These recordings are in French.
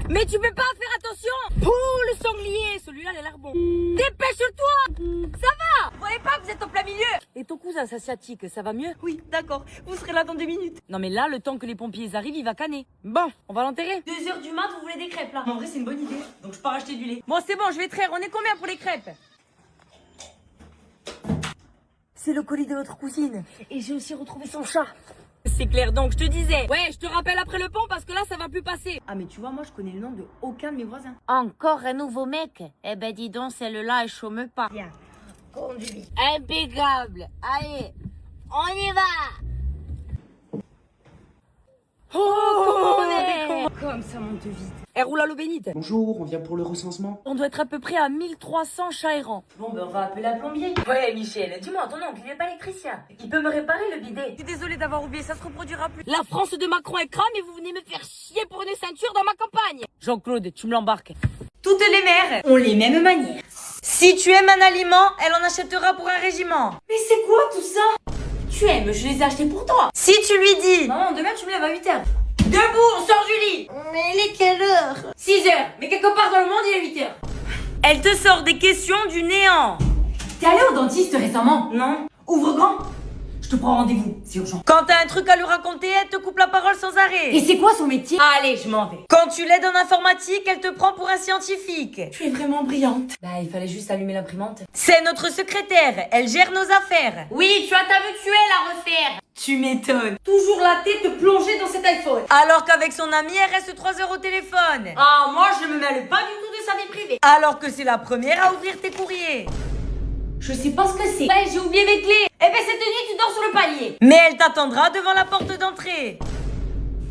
Mais tu peux pas faire attention. Oh, le sanglier, celui-là, il a l'air bon. Dépêche-toi. Ça va? Vous voyez pas que vous êtes en plein milieu? Et ton cousin, c'est asiatique, ça va mieux? Oui, d'accord. Vous serez là dans 2 minutes. Non mais là, le temps que les pompiers arrivent, il va canner. Bon, on va l'enterrer. 2h du mat, vous voulez des crêpes là? En vrai, c'est une bonne idée. Donc je pars acheter du lait. Bon, c'est bon, je vais traire. On est combien pour les crêpes? C'est le colis de votre cousine. Et j'ai aussi retrouvé son chat. C'est clair, donc je te disais. Ouais, je te rappelle après le pont parce que là, ça va plus passer. Ah mais tu vois, moi je connais le nom de aucun de mes voisins. Encore un nouveau mec? Eh ben dis donc, celle-là, elle chôme pas. Bien, conduis. Impeccable. Allez, on y va. Oh, comment on est? Comme ça monte vite. Elle roule à l'eau bénite. Bonjour, on vient pour le recensement. On doit être à peu près à 1300 chats errants. Bon ben on va appeler un plombier. Ouais, Michel, dis-moi, ton oncle, il est pas électricien. Il peut me réparer le bidet. Je suis désolée d'avoir oublié, ça se reproduira plus. La France de Macron est crame et vous venez me faire chier pour une ceinture dans ma campagne. Jean-Claude, tu me l'embarques. Toutes les mères ont les mêmes manières. Si tu aimes un aliment, elle en achètera pour un régiment. Mais c'est quoi tout ça? Tu aimes, je les ai achetés pour toi. Si tu lui dis... Maman, demain tu me lèves à 8h. Debout, on sort du lit. Mais il est quelle heure? 6h, mais quelque part dans le monde, il est 8h. Elle te sort des questions du néant. T'es allé au dentiste récemment? Non. Ouvre grand. Je te prends rendez-vous, c'est urgent. Quand t'as un truc à lui raconter, elle te coupe la parole sans arrêt. Et c'est quoi son métier? Allez, je m'en vais. Quand tu l'aides en informatique, elle te prend pour un scientifique. Tu es vraiment brillante. Bah il fallait juste allumer l'imprimante. C'est notre secrétaire, elle gère nos affaires. Oui, tu as ta mutuelle à refaire. Tu m'étonnes. Toujours la tête plongée dans cet iPhone. Alors qu'avec son ami, elle reste 3 heures au téléphone. Ah, moi je me mêle pas du tout de sa vie privée. Alors que c'est la première à ouvrir tes courriers. Je sais pas ce que c'est. Ouais, j'ai oublié mes clés. Eh ben cette nuit, tu dors sur le palier. Mais elle t'attendra devant la porte d'entrée.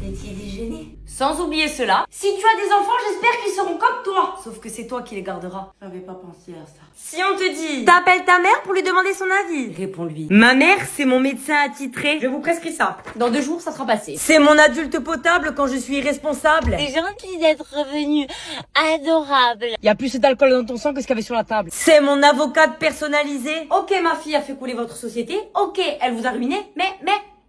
Petit déjeuner. Sans oublier cela, si tu as des enfants, j'espère qu'ils seront comme toi. Sauf que c'est toi qui les garderas. J'avais pas pensé à ça. Si on te dit, t'appelles ta mère pour lui demander son avis. Réponds-lui. Ma mère, c'est mon médecin attitré. Je vous prescris ça. Dans 2 jours, ça sera passé. C'est mon adulte potable quand je suis irresponsable. C'est gentil d'être revenu. Adorable. Y a plus d'alcool dans ton sang que ce qu'il y avait sur la table. C'est mon avocate personnalisée. Ok, ma fille a fait couler votre société. Ok, elle vous a ruiné. Mais,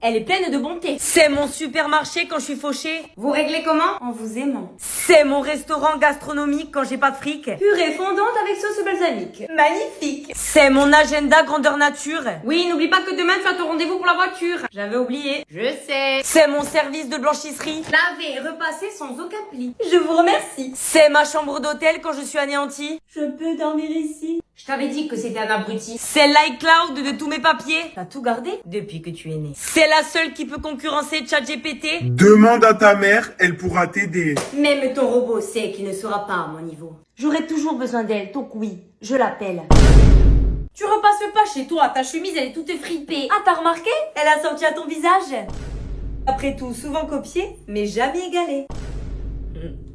elle est pleine de bonté. C'est mon supermarché quand je suis fauchée. Vous réglez comment? En vous aimant. C'est mon restaurant gastronomique quand j'ai pas de fric. Purée fondante avec sauce balsamique. Magnifique. C'est mon agenda grandeur nature. Oui, n'oublie pas que demain tu as ton rendez-vous pour la voiture. J'avais oublié. Je sais. C'est mon service de blanchisserie. Laver et repasser sans aucun pli. Je vous remercie. C'est ma chambre d'hôtel quand je suis anéantie. Je peux dormir ici. Je t'avais dit que c'était un abruti. C'est l'iCloud de tous mes papiers. T'as tout gardé depuis que tu es né. C'est la seule qui peut concurrencer ChatGPT. Demande à ta mère, elle pourra t'aider. Même ton robot sait qu'il ne sera pas à mon niveau. J'aurai toujours besoin d'elle, donc oui, je l'appelle. Tu repasses pas chez toi, ta chemise elle est toute fripée. Ah t'as remarqué? Elle a sorti à ton visage. Après tout, souvent copié, mais jamais égalé.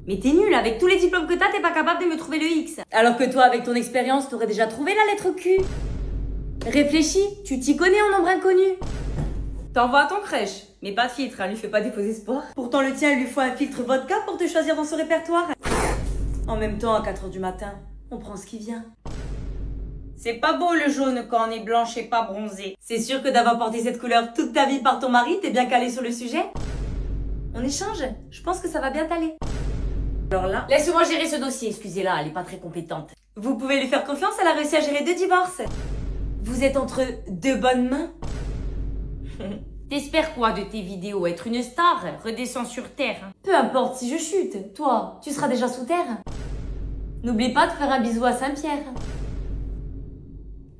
Mais t'es nul, avec tous les diplômes que t'es pas capable de me trouver le X. Alors que toi, avec ton expérience, t'aurais déjà trouvé la lettre Q. Réfléchis, tu t'y connais en nombre inconnu. T'envoies à ton crèche, mais pas de filtre, lui fait pas des faux espoirs. Pourtant le tien, il lui faut un filtre vodka pour te choisir dans ce répertoire. En même temps, à 4h du matin, on prend ce qui vient. C'est pas beau le jaune quand on est blanche et pas bronzé. C'est sûr que d'avoir porté cette couleur toute ta vie par ton mari, t'es bien calé sur le sujet. On échange, je pense que ça va bien t'aller. Alors là, laisse-moi gérer ce dossier, excusez-la, elle est pas très compétente. Vous pouvez lui faire confiance, elle a réussi à gérer 2 divorces. Vous êtes entre 2 bonnes mains. T'espères quoi de tes vidéos? Être une star? Redescends sur terre. Peu importe si je chute, toi, tu seras déjà sous terre. N'oublie pas de faire un bisou à Saint-Pierre.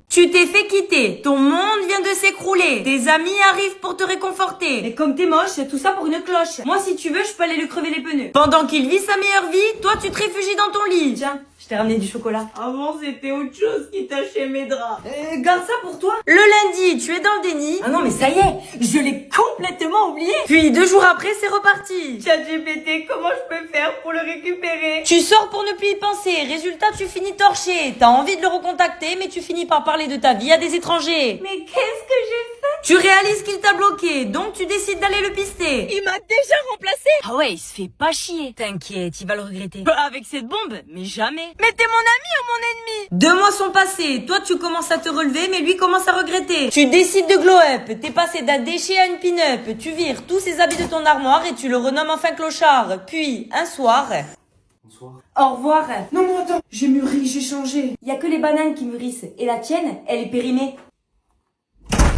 Tu t'es fait quitter, ton monde vient de s'écrouler, tes amis arrivent pour te réconforter. Mais comme t'es moche, tout ça pour une cloche. Moi, si tu veux, je peux aller lui crever les pneus. Pendant qu'il vit sa meilleure vie, toi tu te réfugies dans ton lit. Tiens, je t'ai ramené du chocolat. Avant, c'était autre chose qui tachait mes draps. Garde ça pour toi. Le lundi, tu es dans le déni. Ah non, mais ça y est, je l'ai complètement oublié. Puis 2 jours après, c'est reparti. ChatGPT, comment je peux faire pour le récupérer? Tu sors pour ne plus y penser, résultat tu finis torché. T'as envie de le recontacter, mais tu finis par parler de ta vie à des étrangers. Mais qu'est-ce que j'ai fait? Tu réalises qu'il t'a bloqué, donc tu décides d'aller le pister. Il m'a déjà remplacé. Ah ouais, il se fait pas chier. T'inquiète, il va le regretter. Avec cette bombe, mais jamais. Mais t'es mon ami ou mon ennemi? 2 mois sont passés, toi tu commences à te relever, mais lui commence à regretter. Tu décides de glow up, t'es passé d'un déchet à une pin-up. Tu vires tous ses habits de ton armoire et tu le renommes enfin clochard. Puis, un soir... Bonsoir. Au revoir. Non, non, attends, j'ai mûri, j'ai changé. Y a que les bananes qui mûrissent. Et la tienne, elle est périmée.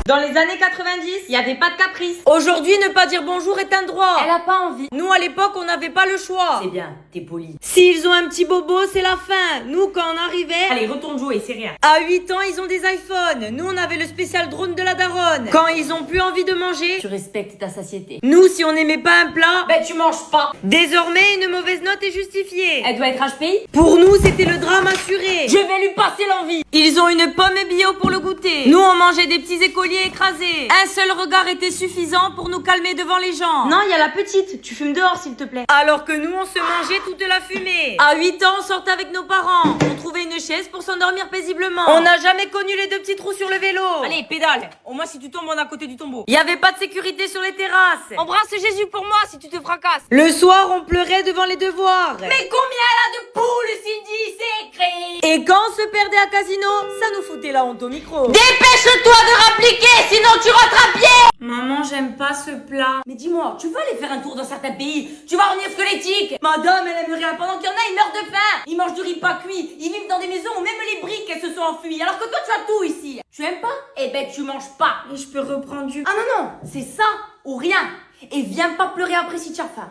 Dans les années 90, il n'y avait pas de caprice. Aujourd'hui, ne pas dire bonjour est un droit. Elle a pas envie. Nous, à l'époque, on n'avait pas le choix. C'est bien, t'es poli. S'ils ont un petit bobo, c'est la fin. Nous, quand on arrivait... Allez, retourne jouer, c'est rien. À 8 ans, ils ont des iPhones. Nous, on avait le spécial drone de la daronne. Quand ils ont plus envie de manger... Tu respectes ta satiété. Nous, si on n'aimait pas un plat... Ben, tu manges pas. Désormais, une mauvaise note est justifiée. Elle doit être HPI. Pour nous, c'était le drame assuré. Je vais lui passer l'envie. Ils ont une pomme bio pour le goûter. Nous, on mangeait des petits écoliers écrasés. Un seul regard était suffisant pour nous calmer devant les gens. Non, il y a la petite. Tu fumes dehors, s'il te plaît. Alors que nous, on se mangeait toute la fumée. À 8 ans, on sortait avec nos parents. On trouvait une chaise pour s'endormir paisiblement. On n'a jamais connu les deux petits trous sur le vélo. Allez, pédale. Au moins, si tu tombes, on est à côté du tombeau. Il y avait pas de sécurité sur les terrasses. Embrasse Jésus pour moi si tu te fracasses. Le soir, on pleurait devant les devoirs. Mais combien elle a de poules, Cindy, c'est écrit. Et quand on se perdait à casino, ça nous foutait la honte au micro. Dépêche-toi de rappliquer, sinon tu rentres à pied. Maman, j'aime pas ce plat. Mais dis-moi, tu veux aller faire un tour dans certains pays? Tu vas revenir squelettique. Madame, elle aime rien. Pendant qu'il y en a, ils meurent de faim. Ils mangent du riz pas cuit. Ils vivent dans des maisons où même les briques, elles se sont enfuies. Alors que toi, tu as tout ici. Tu aimes pas? Eh ben, tu manges pas. Et je peux reprendre du... Ah non, non, c'est ça ou rien. Et viens pas pleurer après si tu as faim.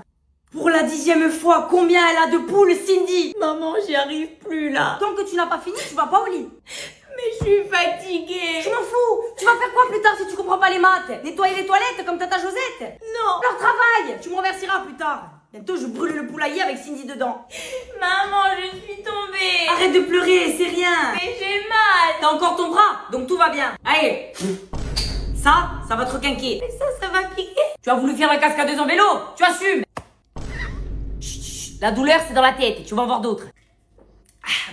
Pour la 10e fois, combien elle a de poules, Cindy? Maman, j'y arrive plus là. Tant que tu n'as pas fini, tu vas pas au lit. Mais je suis fatiguée. Je m'en fous. Tu vas faire quoi plus tard si tu comprends pas les maths? Nettoyer les toilettes comme tata Josette? Non. Leur travail. Tu me renverseras plus tard. Bientôt, je brûle le poulailler avec Cindy dedans. Maman, je suis tombée. Arrête de pleurer, c'est rien. Mais j'ai mal. T'as encore ton bras, donc tout va bien. Allez. Ça va te requinquer. Mais ça va piquer. Tu as voulu faire la cascadeuse en vélo. Tu assumes. Chut, chut. La douleur, c'est dans la tête. Tu vas en voir d'autres.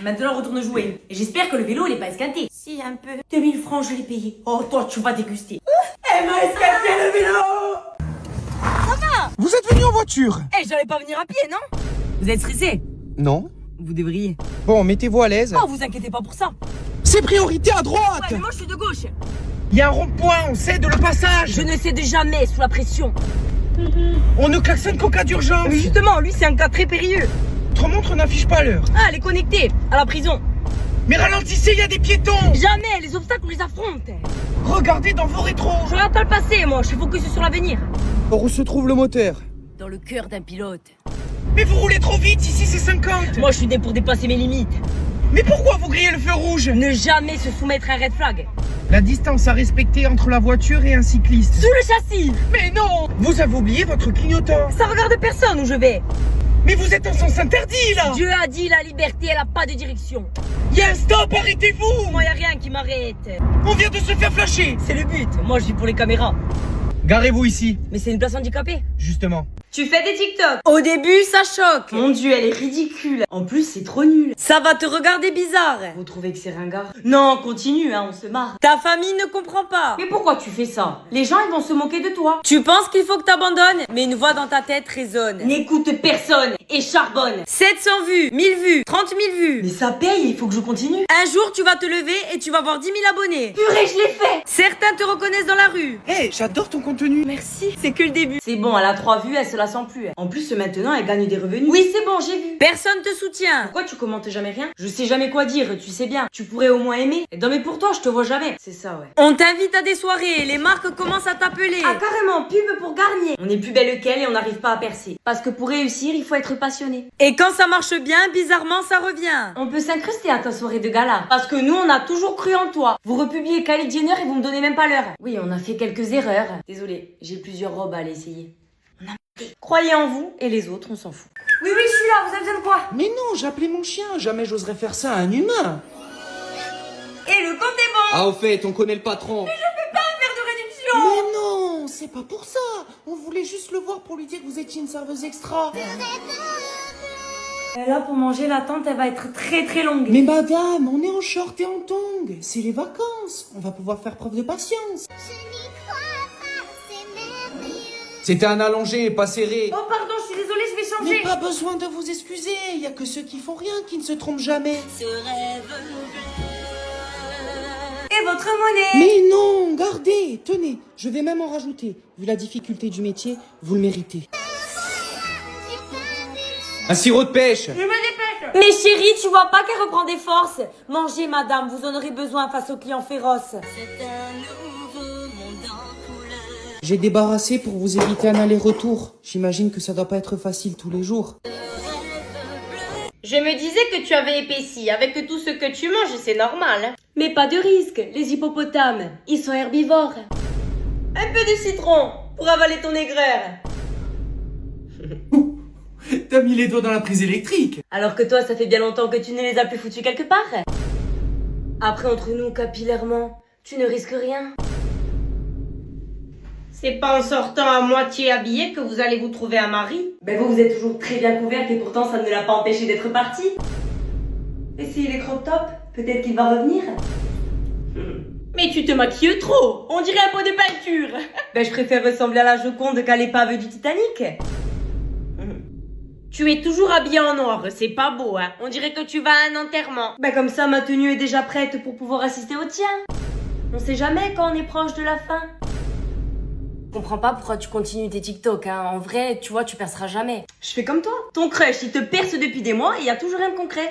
Maintenant, retourne jouer. Et j'espère que le vélo, il est pas esquinté. Si, un peu. 2000 francs, je l'ai payé. Oh, toi, tu vas déguster. Elle m'a escaladé le vélo. Vous êtes venu en voiture? Eh, j'allais pas venir à pied, non? Vous êtes stressé? Non. Vous devriez. Bon, mettez-vous à l'aise. Oh, vous inquiétez pas pour ça. C'est priorité à droite. Ouais, mais moi, je suis de gauche. Il y a un rond-point, on cède le passage. Je ne cède jamais sous la pression. On ne klaxonne qu'en cas d'urgence. Mais justement, lui, c'est un cas très périlleux. Votre montre n'affiche pas l'heure. Ah, elle est connectée à la prison. Mais ralentissez, il y a des piétons. Jamais, les obstacles, on les affronte. Regardez dans vos rétros. Je regarde pas le passé, moi, je suis focus sur l'avenir. Or, où se trouve le moteur? Dans le cœur d'un pilote. Mais vous roulez trop vite, ici c'est 50. Moi, je suis né pour dépasser mes limites. Mais pourquoi vous grillez le feu rouge? Ne jamais se soumettre à un red flag. La distance à respecter entre la voiture et un cycliste. Sous le châssis. Mais non. Vous avez oublié votre clignotant. Ça regarde personne où je vais. Mais vous êtes en sens interdit là. Dieu a dit la liberté, elle a pas de direction. Il y a un stop, arrêtez-vous. Moi, y a rien qui m'arrête. On vient de se faire flasher. C'est le but. Moi, je vis pour les caméras. Garez-vous ici. Mais c'est une place handicapée. Justement. Tu fais des TikTok. Au début, ça choque. Mon Dieu, elle est ridicule. En plus, c'est trop nul. Ça va te regarder bizarre. Vous trouvez que c'est ringard? Non, continue, hein, on se marre. Ta famille ne comprend pas. Mais pourquoi tu fais ça? Les gens, ils vont se moquer de toi. Tu penses qu'il faut que t'abandonnes, mais une voix dans ta tête résonne. N'écoute personne et charbonne. 700 vues, 1000 vues, 30 000 vues. Mais ça paye, il faut que je continue. Un jour, tu vas te lever et tu vas avoir 10 000 abonnés. Purée, je l'ai fait. Certains te reconnaissent dans la rue. Hé, j'adore ton contenu. Merci, c'est que le début. C'est bon, elle a 3 vues, elle se la sent plus. En plus, maintenant, elle gagne des revenus. Oui, c'est bon, j'ai vu. Personne te soutient. Pourquoi tu commentes jamais rien? Je sais jamais quoi dire, tu sais bien. Tu pourrais au moins aimer. Non mais pour toi, je te vois jamais. C'est ça, ouais. On t'invite à des soirées, les marques commencent à t'appeler. Ah carrément, pub pour Garnier. On est plus belle qu'elle et on n'arrive pas à percer. Parce que pour réussir, il faut être passionné. Et quand ça marche bien, bizarrement, ça revient. On peut s'incruster à ta soirée de gala. Parce que nous, on a toujours cru en toi. Vous republiez Kylie Jenner et vous me donnez même pas l'heure. Oui, on a fait quelques erreurs. Désolée, j'ai plusieurs robes à aller essayer. Croyez en vous et les autres, on s'en fout. Oui, je suis là, vous avez besoin de quoi? Mais non, j'ai appelé mon chien. Jamais j'oserais faire ça à un humain. Et le compte est bon. Ah, au fait, on connaît le patron. Faire de réduction. Mais non, c'est pas pour ça. On voulait juste le voir pour lui dire que vous étiez une serveuse extra. Là, pour manger, l'attente, elle va être très très longue. Mais madame, on est en short et en tongs. C'est les vacances. On va pouvoir faire preuve de patience. C'était un allongé, pas serré. Oh pardon, je suis désolée, je vais Mais changer. pas besoin de vous excuser. Il y a que ceux qui font rien qui ne se trompent jamais. Et votre monnaie? Mais non, gardez, tenez. Je vais même en rajouter. Vu la difficulté du métier, vous le méritez. Un sirop de pêche. Mais chérie, tu vois pas qu'elle reprend des forces? Mangez, madame, vous en aurez besoin face aux clients féroces. J'ai débarrassé pour vous éviter un aller-retour. J'imagine que ça doit pas être facile tous les jours. Je me disais que tu avais épaissi. Avec tout ce que tu manges, c'est normal. Mais pas de risque, les hippopotames, ils sont herbivores. Un peu de citron pour avaler ton aigreur. T'as mis les doigts dans la prise électrique. Alors que toi, ça fait bien longtemps que tu ne les as plus foutus quelque part. Après, entre nous, capillairement, tu ne risques rien. C'est pas en sortant à moitié habillé que vous allez vous trouver un mari. Ben vous êtes toujours très bien couverte et pourtant ça ne l'a pas empêché d'être parti. Et s'il est crop top, peut-être qu'il va revenir. Mais tu te maquilles trop. On dirait un pot de peinture. Ben je préfère ressembler à la Joconde qu'à l'épave du Titanic. Tu es toujours habillé en noir, c'est pas beau, hein. On dirait que tu vas à un enterrement. Ben comme ça ma tenue est déjà prête pour pouvoir assister au tien. On sait jamais quand on est proche de la fin. Je comprends pas pourquoi tu continues tes TikTok, hein. En vrai, tu vois, tu perceras jamais. Je fais comme toi. Ton crush, il te perce depuis des mois et il y a toujours rien de concret.